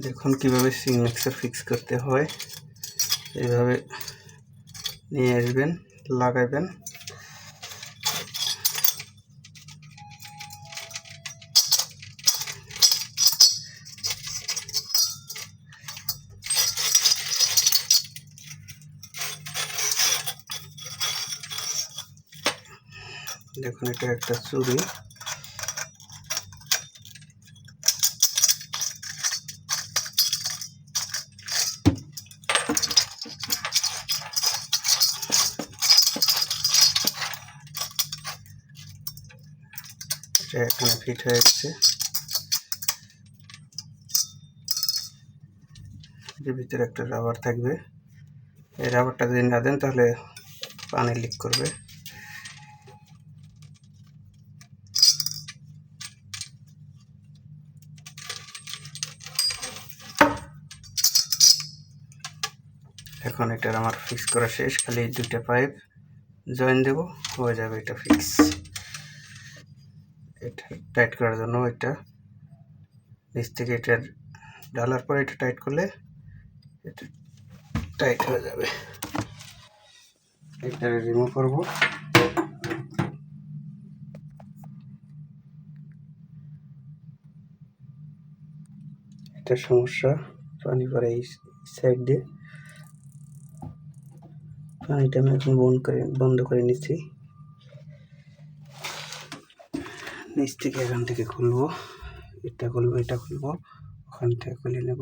দেখুন কিভাবে Singh mixer fix করতে হয়। এইভাবে নিয়ে আসবেন, লাগাবেন। দেখুন এটা একটা চুড়ি। এটা এখানে ফিট হয়ে গেছে। এর ভিতরে একটা রাবার থাকবে। এই রাবারটা যদি না দেন তাহলে পানি লিক করবে। এখন এটার আমার ফিক্স করা শেষ, খালি এই দুইটা পাইপ জয়েন দেব, হয়ে যাবে এটা ফিক্স। এটা টাইট করার জন্য এটা নিচ থেকে এটা ডালার পরে এটা টাইট করলে এটা টাইট হয়ে যাবে। এটা রিমুভ করব। এটা সমস্যা, পানি পরে এই সাইড দিয়ে। পানিটা আমি এখন বন্ধ করে নিচ্ছি। নিচ থেকে এখান থেকে খুলবো, এটা খুলবো, এটা খুলবো, ওখান থেকে খুলে নেব।